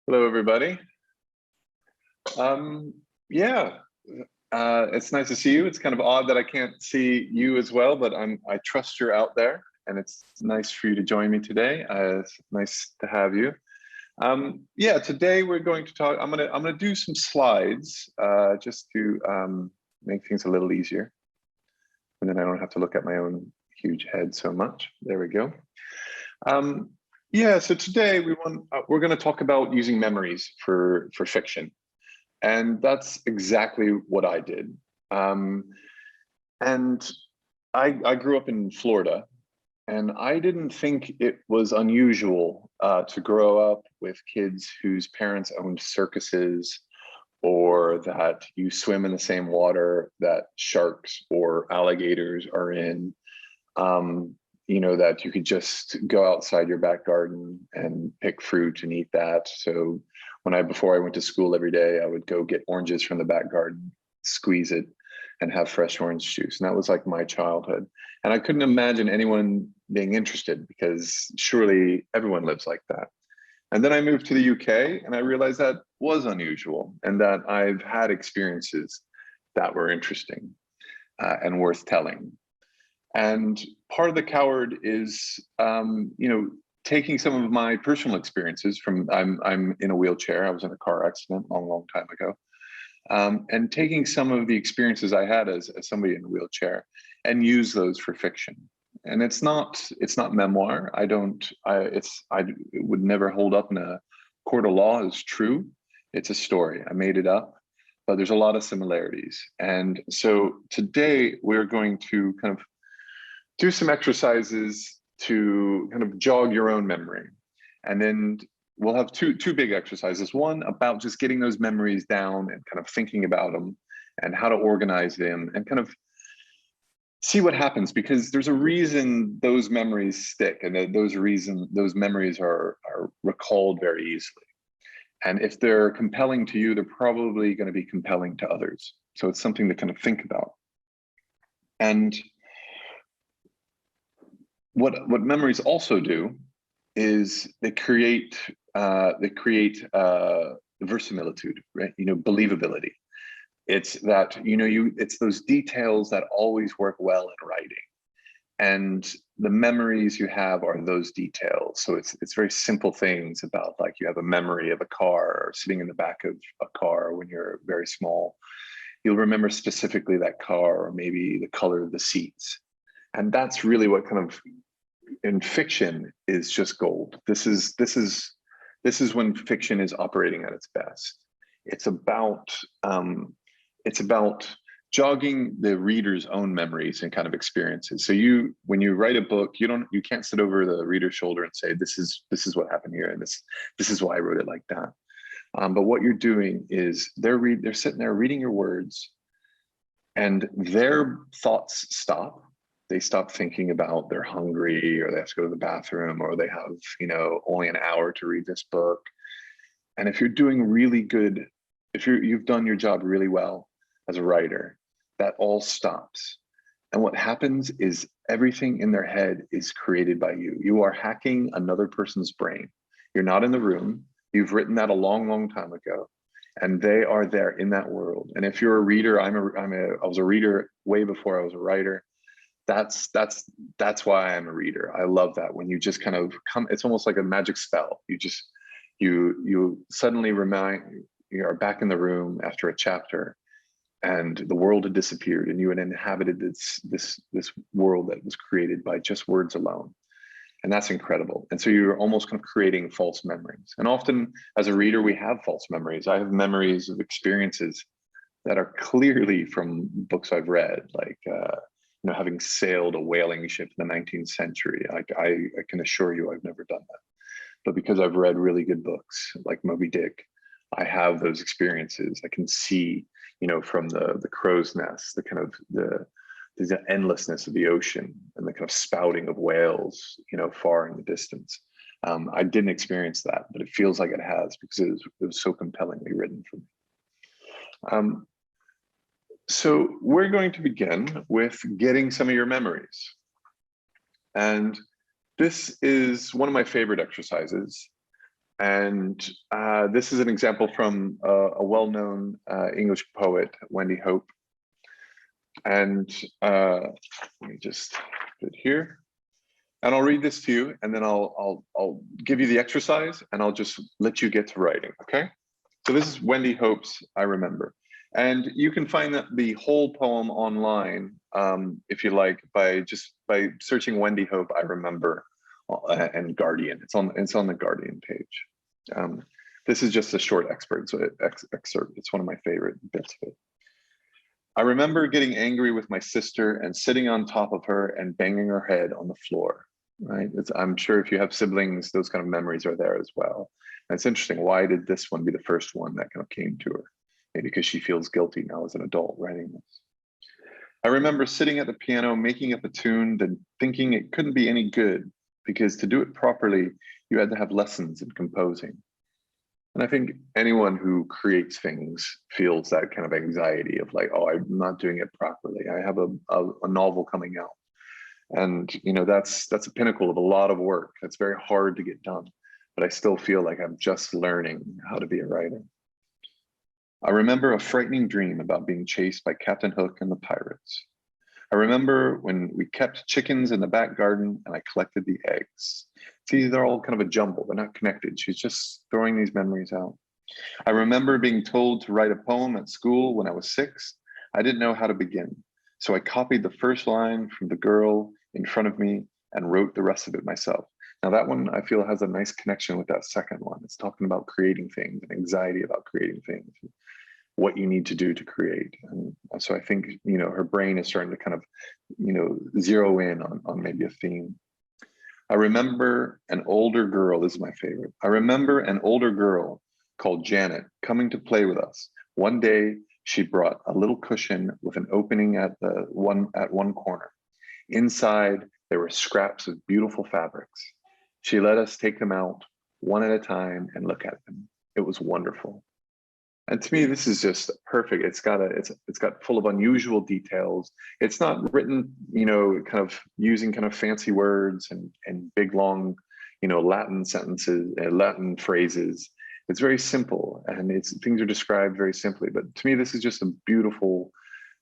Hello, everybody. Um, yeah, it's nice to see you. It's kind of odd that I can't see you as well, but I trust you're out there, and it's nice for you to join me today. It's nice to have you. Yeah, today we're going to talk. I'm gonna do some slides just to make things a little easier, and then I don't have to look at my own huge head so much. There we go. Um, yeah, so today we're going to talk about using memories for fiction. And that's exactly what I did. And I grew up in Florida, and I didn't think it was unusual to grow up with kids whose parents owned circuses, or that you swim in the same water that sharks or alligators are in. Um, that you could just go outside your back garden and pick fruit and eat that. So before I went to school every day, I would go get oranges from the back garden, squeeze it, and have fresh orange juice. And that was like my childhood. And I couldn't imagine anyone being interested, because surely everyone lives like that. And then I moved to the UK, and I realized that was unusual, and that I've had experiences that were interesting and worth telling. And part of the coward is, taking some of my personal experiences from, I'm in a wheelchair. I was in a car accident a long, long time ago. And taking some of the experiences I had as somebody in a wheelchair and use those for fiction. And it's not memoir. It would never hold up in a court of law as true. It's a story. I made it up, but there's a lot of similarities. And so today we're going to kind of do some exercises to kind of jog your own memory. And then we'll have two big exercises. One about just getting those memories down and kind of thinking about them and how to organize them and kind of see what happens, because there's a reason those memories stick, and those memories are recalled very easily. And if they're compelling to you, they're probably going to be compelling to others. So it's something to kind of think about. And what memories also do is they create verisimilitude, right? Believability. It's that it's those details that always work well in writing, and the memories you have are those details. So it's very simple things about, like, you have a memory of a car, or sitting in the back of a car when you're very small. You'll remember specifically that car, or maybe the color of the seats. And that's really what kind of, in fiction, is just gold. This is when fiction is operating at its best. It's about jogging the reader's own memories and kind of experiences. So when you write a book, you can't sit over the reader's shoulder and say, this is what happened here, and this is why I wrote it like that. But what you're doing is they're sitting there reading your words, and their thoughts stop. They stop thinking about they're hungry, or they have to go to the bathroom, or they have, only an hour to read this book. And if you're doing really good, if you've done your job really well as a writer, that all stops. And what happens is everything in their head is created by you. You are hacking another person's brain. You're not in the room. You've written that a long, long time ago, and they are there in that world. And if you're a reader, I was a reader way before I was a writer. That's why I'm a reader. I love that when you just kind of come. It's almost like a magic spell. You suddenly you are back in the room after a chapter, and the world had disappeared, and you had inhabited this world that was created by just words alone. And that's incredible. And so you're almost kind of creating false memories. And often as a reader, we have false memories. I have memories of experiences that are clearly from books I've read, like having sailed a whaling ship in the 19th century. I can assure you I've never done that. But because I've read really good books like Moby Dick, I have those experiences. I can see, from the crow's nest, the kind of the endlessness of the ocean and the kind of spouting of whales, far in the distance. I didn't experience that, but it feels like it has, because it was so compellingly written for me. So we're going to begin with getting some of your memories. And this is one of my favorite exercises. And this is an example from a well-known English poet, Wendy Hope. And let me just put it here. And I'll read this to you, and then I'll give you the exercise, and I'll just let you get to writing, okay? So this is Wendy Hope's I Remember. And you can find the whole poem online, if you like, by searching Wendy Hope I Remember and Guardian. It's on the Guardian page. This is just a short excerpt. It's one of my favorite bits of it. I remember getting angry with my sister and sitting on top of her and banging her head on the floor, right? I'm sure if you have siblings, those kind of memories are there as well. And it's interesting, why did this one be the first one that kind of came to her? Maybe because she feels guilty now as an adult writing this. I remember sitting at the piano, making up a tune, then thinking it couldn't be any good because to do it properly, you had to have lessons in composing. And I think anyone who creates things feels that kind of anxiety of like, oh, I'm not doing it properly. I have a novel coming out. And you know, that's a pinnacle of a lot of work. That's very hard to get done. But I still feel like I'm just learning how to be a writer. I remember a frightening dream about being chased by Captain Hook and the pirates. I remember when we kept chickens in the back garden and I collected the eggs. See, they're all kind of a jumble. They're not connected. She's just throwing these memories out. I remember being told to write a poem at school when I was 6. I didn't know how to begin. So I copied the first line from the girl in front of me and wrote the rest of it myself. Now that one I feel has a nice connection with that second one. It's talking about creating things and anxiety about creating things, what you need to do to create. And so I think, you know, her brain is starting to kind of, you know, zero in on maybe a theme. I remember an older girl, this is my favorite. I remember an older girl called Janet coming to play with us. One day she brought a little cushion with an opening at one corner. Inside there were scraps of beautiful fabrics. She let us take them out one at a time and look at them. It was wonderful. And to me, this is just perfect. It's got full of unusual details. It's not written, you know, kind of using kind of fancy words and big long, you know, Latin sentences, Latin phrases. It's very simple, and things are described very simply. But to me, this is just a beautiful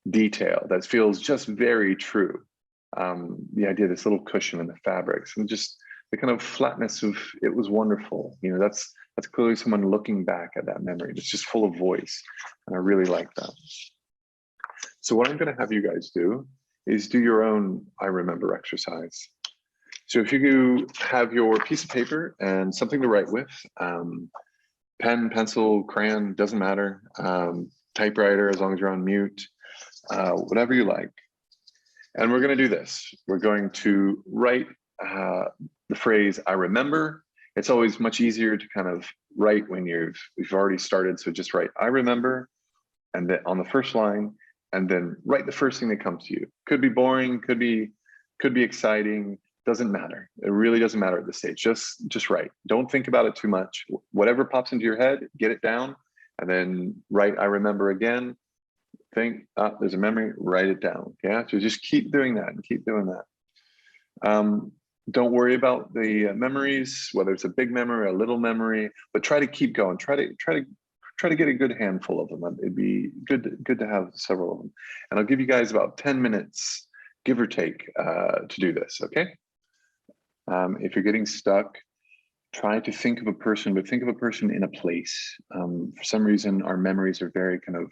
detail that feels just very true. The idea of this little cushion and the fabrics, and just the kind of flatness of it was wonderful. You know, that's clearly someone looking back at that memory. It's just full of voice, and I really like that. So what I'm going to have you guys do is do your own I remember exercise. So if you have your piece of paper and something to write with, pen, pencil, crayon, doesn't matter, typewriter as long as you're on mute, whatever you like. And we're going to do this. We're going to write the phrase I remember. It's always much easier to kind of write when you've already started. So just write I remember, and then on the first line, and then write the first thing that comes to you. Could be boring, could be exciting, doesn't matter. It really doesn't matter at this stage. Just write. Don't think about it too much. Whatever pops into your head, get it down, and then write I remember again. Think, there's a memory, write it down. Yeah, so just keep doing that and keep doing that. Don't worry about the memories, whether it's a big memory or a little memory, but try to keep going. Try to get a good handful of them. It'd be good to have several of them. And I'll give you guys about 10 minutes, give or take, to do this, okay? If you're getting stuck, try to think of a person, but think of a person in a place. For some reason, our memories are very kind of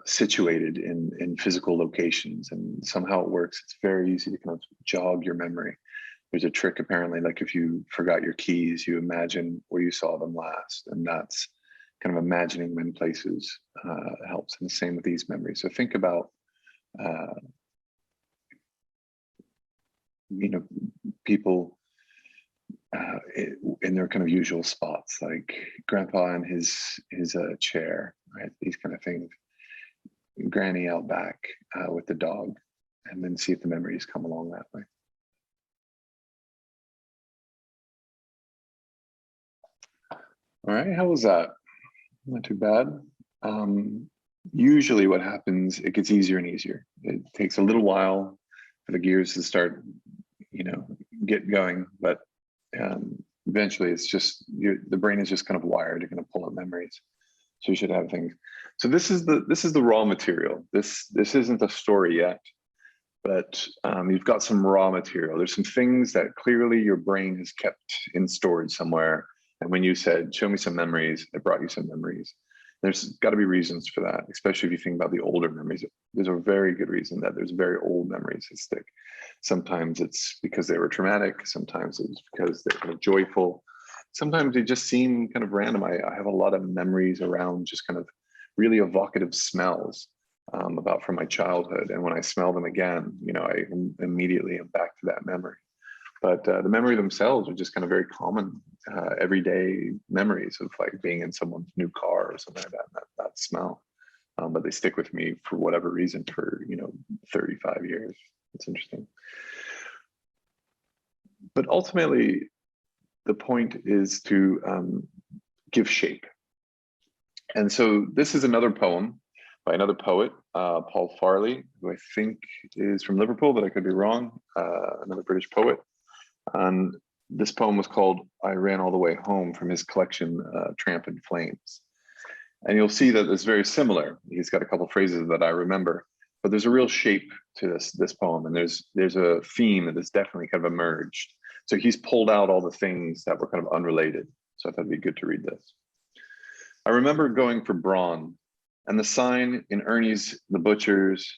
situated in physical locations, and somehow it works. It's very easy to kind of jog your memory. There's a trick apparently, like if you forgot your keys, you imagine where you saw them last, and that's kind of imagining them in places helps. And the same with these memories. So think about you know, people in their kind of usual spots, like grandpa in his chair, right? These kind of things. Granny out back with the dog, and then see if the memories come along that way. All right, how was that? Not too bad. Usually what happens, it gets easier and easier. It takes a little while for the gears to start, you know, get going, but eventually it's just, the brain is just kind of wired to kind of pull up memories. So you should have things. So this is the raw material. This isn't a story yet, but you've got some raw material. There's some things that clearly your brain has kept in storage somewhere. And when you said, show me some memories, it brought you some memories. There's got to be reasons for that, especially if you think about the older memories. There's a very good reason that there's very old memories that stick. Sometimes it's because they were traumatic. Sometimes it's because they're kind of joyful. Sometimes they just seem kind of random. I have a lot of memories around just kind of really evocative smells about from my childhood. And when I smell them again, you know, I immediately am back to that memory. But the memory themselves are just kind of very common, everyday memories of like being in someone's new car or something like that smell. But they stick with me for whatever reason for, you know, 35 years. It's interesting. But ultimately, the point is to give shape. And so this is another poem by another poet, Paul Farley, who I think is from Liverpool, but I could be wrong, another British poet. And this poem was called I Ran All the Way Home, from his collection, Tramp in Flames. And you'll see that it's very similar. He's got a couple phrases that I remember, but there's a real shape to this poem. And there's a theme that has definitely kind of emerged. So he's pulled out all the things that were kind of unrelated. So I thought it'd be good to read this. I remember going for brawn, and the sign in Ernie's the butcher's,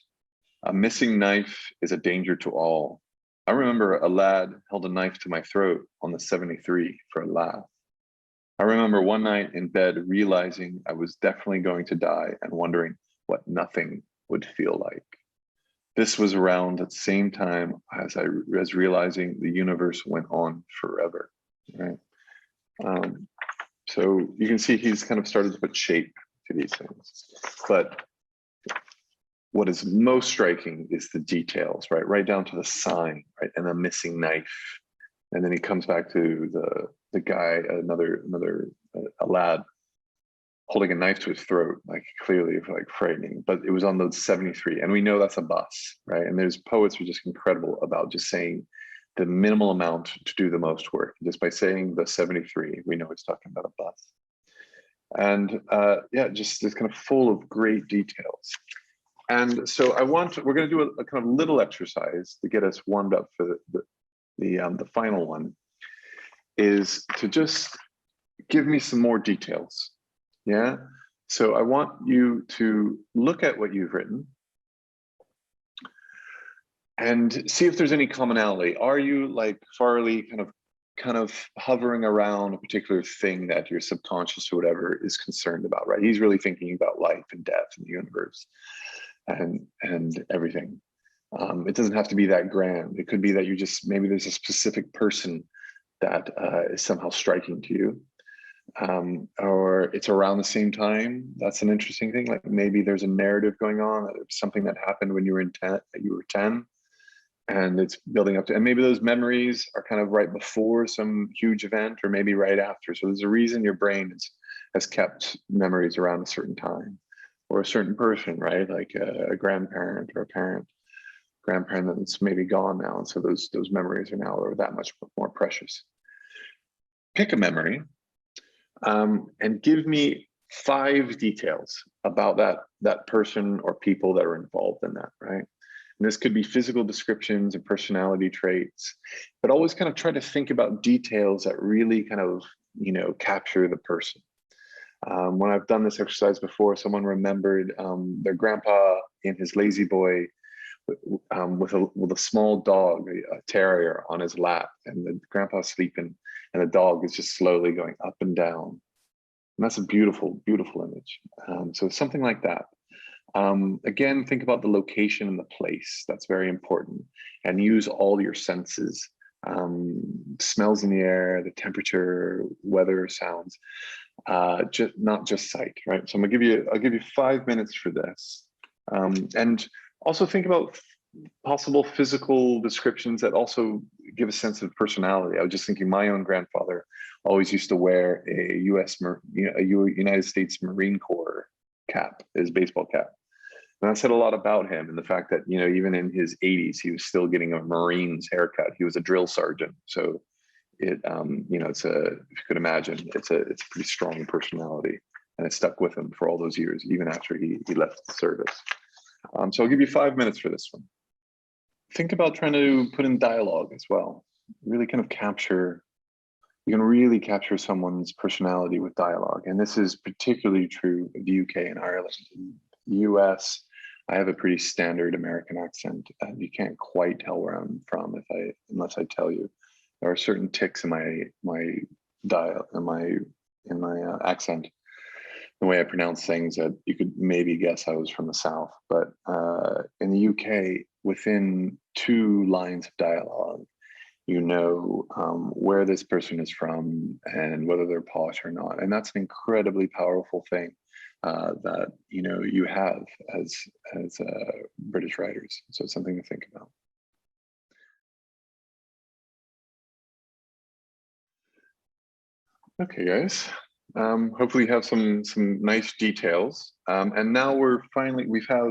a missing knife is a danger to all. I remember a lad held a knife to my throat on the 73 for a laugh. I remember one night in bed realizing I was definitely going to die and wondering what nothing would feel like. This was around at the same time as I was realizing the universe went on forever, right? So you can see he's kind of started to put shape to these things. But what is most striking is the details, right down to the sign, right, and the missing knife. And then he comes back to the guy, a lad holding a knife to his throat, like clearly like frightening, but it was on the 73. And we know that's a bus, right? And there's poets who are just incredible about just saying the minimal amount to do the most work. Just by saying the 73, we know it's talking about a bus. And yeah, just it's kind of full of great details. And so we're going to do a kind of little exercise to get us warmed up for the final one, is to just give me some more details. Yeah. So I want you to look at what you've written and see if there's any commonality. Are you like Farley kind of hovering around a particular thing that your subconscious or whatever is concerned about, right? He's really thinking about life and death and the universe and everything. It doesn't have to be that grand. It could be that maybe there's a specific person that is somehow striking to you. Or it's around the same time. That's an interesting thing. Like maybe there's a narrative going on, something that happened when you were 10, and it's building up to, and maybe those memories are kind of right before some huge event, or maybe right after. So there's a reason your brain has kept memories around a certain time, or a certain person, right? Like a grandparent or a grandparent that's maybe gone now, and so those memories are now that much more precious. Pick a memory. And give me 5 details about that person or people that are involved in that, right? And this could be physical descriptions and personality traits, but always kind of try to think about details that really kind of, you know, capture the person. When I've done this exercise before, someone remembered their grandpa in his lazy boy with a small dog, a terrier, on his lap, and the grandpa's sleeping, and the dog is just slowly going up and down. And that's a beautiful, beautiful image. So something like that. Again, think about the location and the place. That's very important. And use all your senses. Smells in the air, the temperature, weather, sounds, not just sight, right? So I'll give you 5 minutes for this. And also think about possible physical descriptions that also give a sense of personality. I was just thinking my own grandfather always used to wear a United States Marine Corps cap, his baseball cap. And that said a lot about him, and the fact that, you know, even in his 80s, he was still getting a Marine's haircut. He was a drill sergeant. So you know, it's a, if you could imagine, it's a pretty strong personality, and it stuck with him for all those years, even after he left the service. So I'll give you 5 minutes for this one. Think about trying to put in dialogue as well. Really kind of capture, you can really capture someone's personality with dialogue. And this is particularly true of the UK and Ireland. In the US, I have a pretty standard American accent, and you can't quite tell where I'm from unless I tell you. There are certain tics in my accent, the way I pronounce things, that you could maybe guess I was from the South. But in the UK, within 2 lines of dialogue, you know where this person is from and whether they're posh or not. And that's an incredibly powerful thing that, you know, you have as British writers. So it's something to think about. Okay, guys. Hopefully you have some nice details. And now we're finally, we've got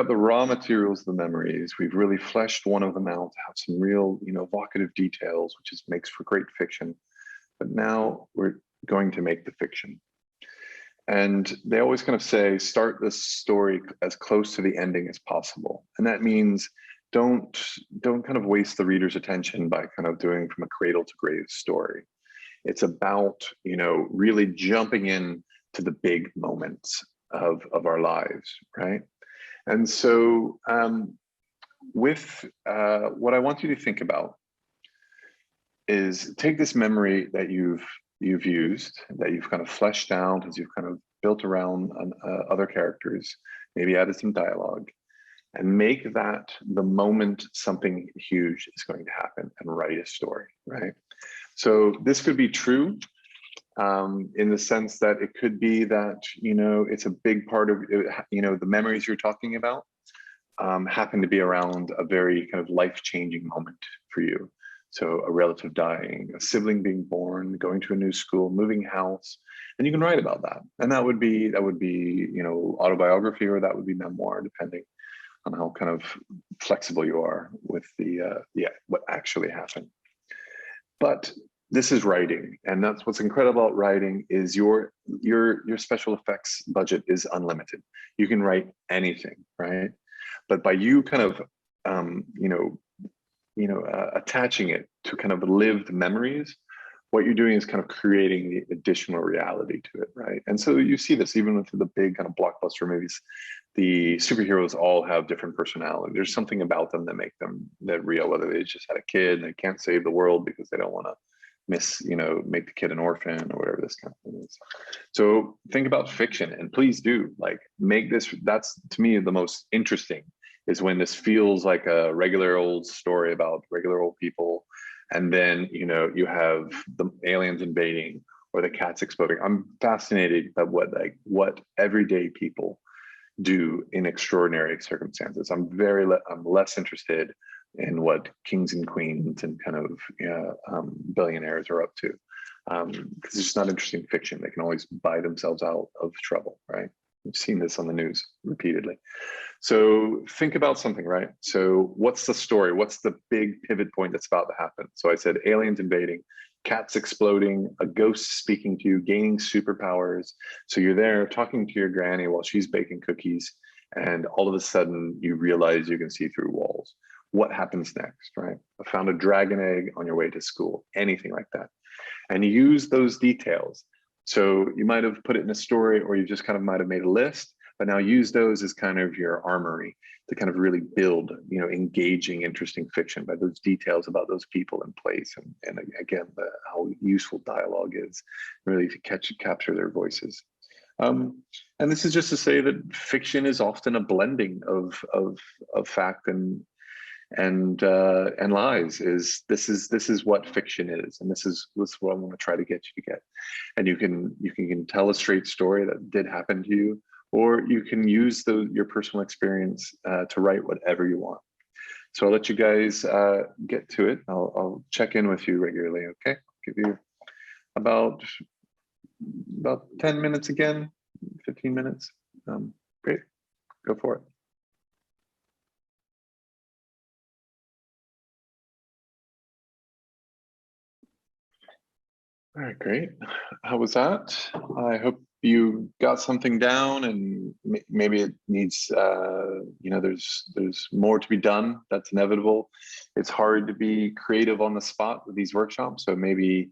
the raw materials of the memories. We've really fleshed one of them out to have some real, you know, evocative details, which makes for great fiction. But now we're going to make the fiction. And they always kind of say, start the story as close to the ending as possible. And that means don't kind of waste the reader's attention by kind of doing from a cradle to grave story. It's about, you know, really jumping in to the big moments of our lives, right? And so with what I want you to think about is take this memory that you've used, that you've kind of fleshed out as you've kind of built around other characters, maybe added some dialogue, and make that the moment something huge is going to happen, and write a story, right? So this could be true in the sense that it could be that, you know, it's a big part of, you know, the memories you're talking about happen to be around a very kind of life-changing moment for you. So a relative dying, a sibling being born, going to a new school, moving house, and you can write about that. And that would be, you know, autobiography, or that would be memoir, depending on how kind of flexible you are with the what actually happened. But this is writing, and that's what's incredible about writing is your special effects budget is unlimited. You can write anything, right? But by you kind of attaching it to kind of lived memories, what you're doing is kind of creating the additional reality to it, right? And so you see this even with the big kind of blockbuster movies. The superheroes all have different personality. There's something about them that make them that real, whether they just had a kid and they can't save the world because they don't want to make the kid an orphan or whatever this kind of thing is. So think about fiction, and please do make this. That's to me the most interesting, is when this feels like a regular old story about regular old people, and then you have the aliens invading or the cats exploding. I'm fascinated by what everyday people do in extraordinary circumstances. I'm less interested in what kings and queens and kind of billionaires are up to, because it's just not interesting fiction. They can always buy themselves out of trouble, right? We've seen this on the news repeatedly. So think about something, right? So what's the story? What's the big pivot point that's about to happen? So I said aliens invading, cats exploding, a ghost speaking to you, gaining superpowers. So you're there talking to your granny while she's baking cookies, and all of a sudden you realize you can see through walls. What happens next, right? I found a dragon egg on your way to school, anything like that. And you use those details. So you might have put it in a story, or you just kind of might have made a list, but now use those as kind of your armory to kind of really build, engaging, interesting fiction by those details about those people and place. And again, how useful dialogue is really to capture their voices. And this is just to say that fiction is often a blending of fact and lies. This is what fiction is, and this is what I want to try to get you to get. And you can tell a straight story that did happen to you, or you can use your personal experience to write whatever you want. So I'll let you guys get to it. I'll check in with you regularly. Okay, I'll give you about 10 minutes again, 15 minutes. Great, go for it. All right, great. How was that? I hope you got something down, and maybe it needs, there's more to be done. That's inevitable. It's hard to be creative on the spot with these workshops, so maybe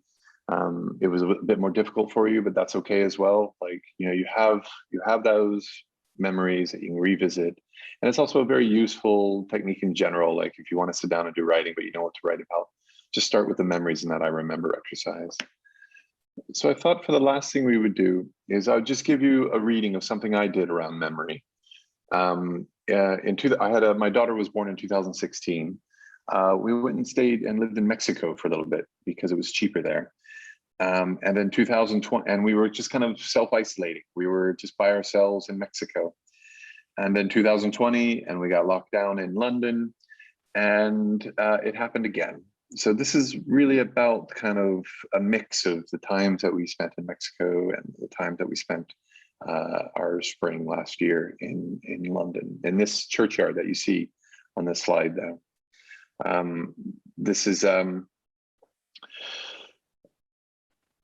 it was a bit more difficult for you, but that's okay as well. Like, you have those memories that you can revisit, and it's also a very useful technique in general. Like if you want to sit down and do writing, but you know what to write about, just start with the memories in that I remember exercise. So I thought for the last thing we would do is I would just give you a reading of something I did around memory. I had my daughter was born in 2016. We went and stayed and lived in Mexico for a little bit because it was cheaper there. And then 2020, and we were just kind of self-isolating. We were just by ourselves in Mexico. And then 2020, and we got locked down in London, and it happened again. So this is really about kind of a mix of the times that we spent in Mexico and the times that we spent our spring last year in London, in this churchyard that you see on this slide there. This is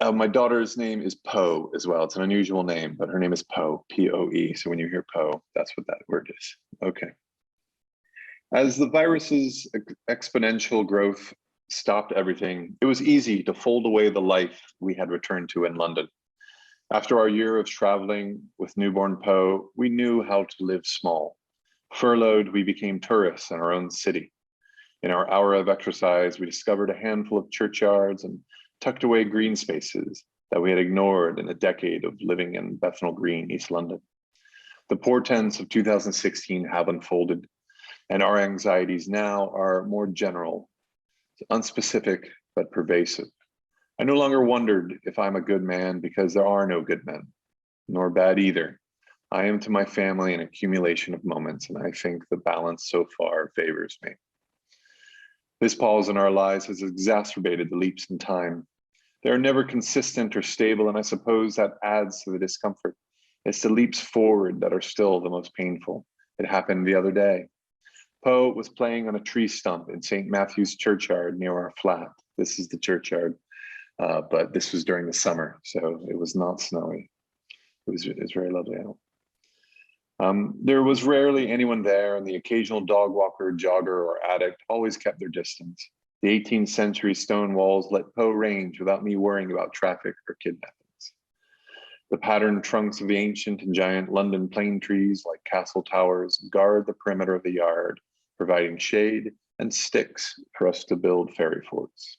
my daughter's name is Poe as well. It's an unusual name, but her name is Poe, P-O-E. So when you hear Poe, that's what that word is. Okay. As the virus's exponential growth stopped everything, it was easy to fold away the life we had returned to in London. After our year of traveling with newborn Poe, we knew how to live small. Furloughed, we became tourists in our own city. In our hour of exercise, we discovered a handful of churchyards and tucked away green spaces that we had ignored in a decade of living in Bethnal Green, East London. The portents of 2016 have unfolded, and our anxieties now are more general, unspecific, but pervasive. I no longer wondered if I'm a good man because there are no good men, nor bad either. I am to my family an accumulation of moments, and I think the balance so far favors me. This pause in our lives has exacerbated the leaps in time. They are never consistent or stable, and I suppose that adds to the discomfort. It's the leaps forward that are still the most painful. It happened the other day. Poe was playing on a tree stump in St. Matthew's churchyard near our flat. This is the churchyard, but this was during the summer, so it was not snowy. It was very lovely out. There was rarely anyone there, and the occasional dog walker, jogger, or addict always kept their distance. The 18th century stone walls let Poe range without me worrying about traffic or kidnappings. The patterned trunks of the ancient and giant London plane trees, like castle towers, guard the perimeter of the yard, providing shade and sticks for us to build fairy forts.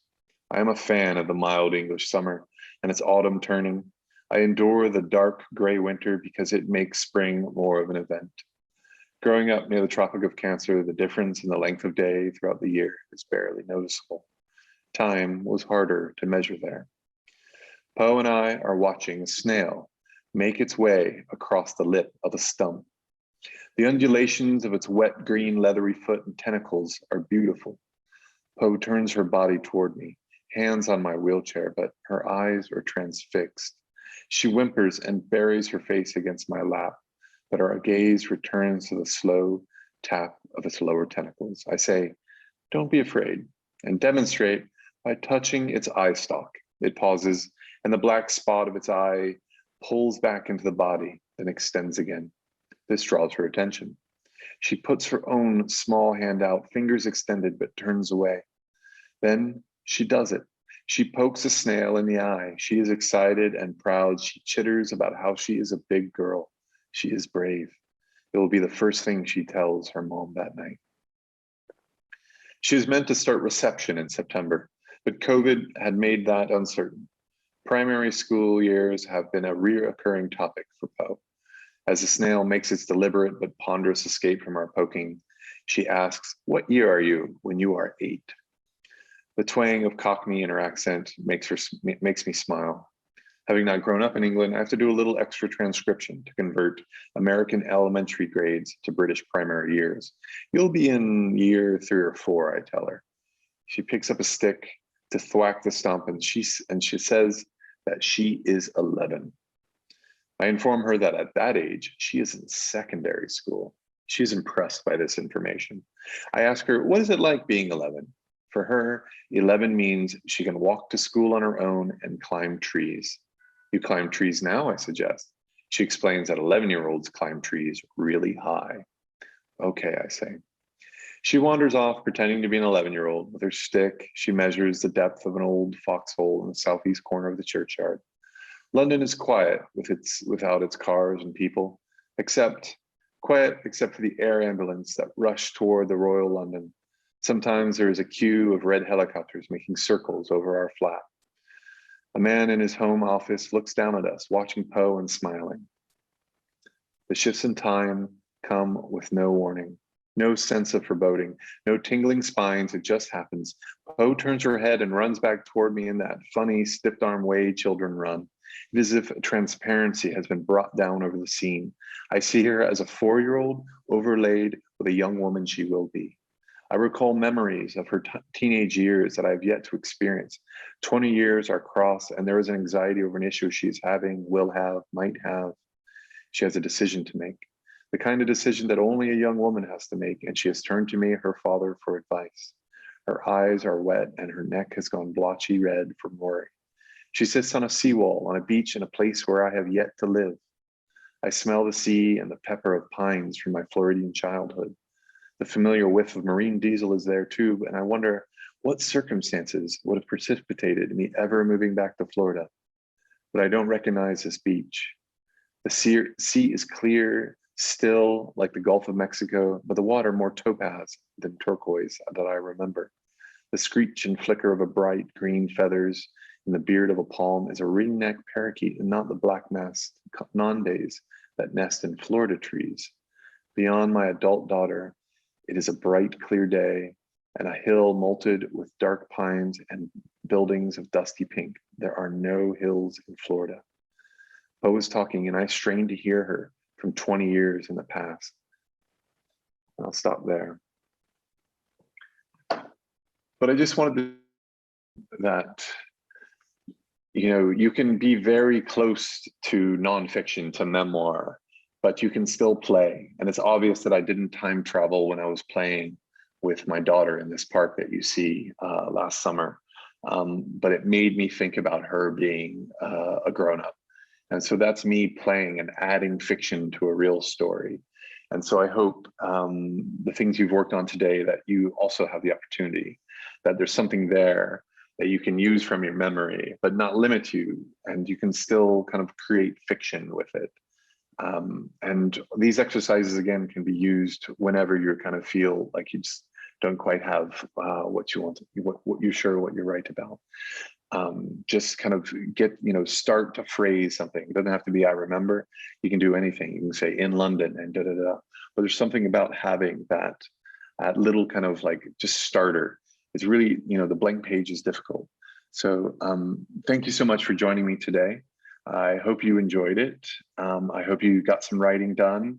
I am a fan of the mild English summer and its autumn turning. I endure the dark gray winter because it makes spring more of an event. Growing up near the Tropic of Cancer, the difference in the length of day throughout the year is barely noticeable. Time was harder to measure there. Poe and I are watching a snail make its way across the lip of a stump. The undulations of its wet green leathery foot and tentacles are beautiful. Poe turns her body toward me, hands on my wheelchair, but her eyes are transfixed. She whimpers and buries her face against my lap, but our gaze returns to the slow tap of its lower tentacles. I say, "Don't be afraid," and demonstrate by touching its eye stalk. It pauses, and the black spot of its eye pulls back into the body, then extends again. This draws her attention. She puts her own small hand out, fingers extended, but turns away. Then she does it. She pokes a snail in the eye. She is excited and proud. She chitters about how she is a big girl. She is brave. It will be the first thing she tells her mom that night. She was meant to start reception in September, but COVID had made that uncertain. Primary school years have been a reoccurring topic for Poe. As the snail makes its deliberate but ponderous escape from our poking, she asks, "What year are you when you are 8?" The twang of Cockney in her accent makes me smile. Having not grown up in England, I have to do a little extra transcription to convert American elementary grades to British primary years. "You'll be in year 3 or 4, I tell her. She picks up a stick to thwack the stump, and she says that she is 11. I inform her that at that age, she is in secondary school. She is impressed by this information. I ask her, "What is it like being 11?" For her, 11 means she can walk to school on her own and climb trees. You climb trees now, I suggest. She explains that 11-year-olds climb trees really high. Okay, I say. She wanders off, pretending to be an 11-year-old. With her stick, she measures the depth of an old foxhole in the southeast corner of the churchyard. London is quiet without its cars and people, quiet except for the air ambulance that rushed toward the Royal London. Sometimes there is a queue of red helicopters making circles over our flat. A man in his home office looks down at us, watching Poe and smiling. The shifts in time come with no warning, no sense of foreboding, no tingling spines. It just happens. Poe turns her head and runs back toward me in that funny, stiff-arm way children run. It is as if a transparency has been brought down over the scene. I see her as a 4-year-old overlaid with a young woman she will be. I recall memories of her teenage years that I have yet to experience. 20 years are crossed, and there is an anxiety over an issue she is having, will have, might have. She has a decision to make, the kind of decision that only a young woman has to make, and she has turned to me, her father, for advice. Her eyes are wet, and her neck has gone blotchy red from worry. She sits on a seawall on a beach in a place where I have yet to live. I smell the sea and the pepper of pines from my Floridian childhood. The familiar whiff of marine diesel is there too, and I wonder what circumstances would have precipitated me ever moving back to Florida. But I don't recognize this beach. The sea is clear, still, like the Gulf of Mexico, but the water more topaz than turquoise that I remember. The screech and flicker of a bright green feathers in the beard of a palm is a ring-necked parakeet and not the black-masked nondays that nest in Florida trees. Beyond my adult daughter, it is a bright, clear day and a hill molted with dark pines and buildings of dusty pink. There are no hills in Florida. Poe was talking, and I strained to hear her from 20 years in the past. I'll stop there. But I just wanted to that, you can be very close to nonfiction, to memoir, but you can still play. And it's obvious that I didn't time travel when I was playing with my daughter in this park that you see last summer. But it made me think about her being a grown-up. And so that's me playing and adding fiction to a real story. And so I hope the things you've worked on today, that you also have the opportunity, that there's something there that you can use from your memory, but not limit you, and you can still kind of create fiction with it. And these exercises, again, can be used whenever you kind of feel like you just don't quite have what you want, what you're sure what you're right about. Just kind of start to phrase something. It doesn't have to be I remember. You can do anything. You can say in London and da da da. But there's something about having that little kind of like just starter. It's really, the blank page is difficult. So thank you so much for joining me today. I hope you enjoyed it. I hope you got some writing done.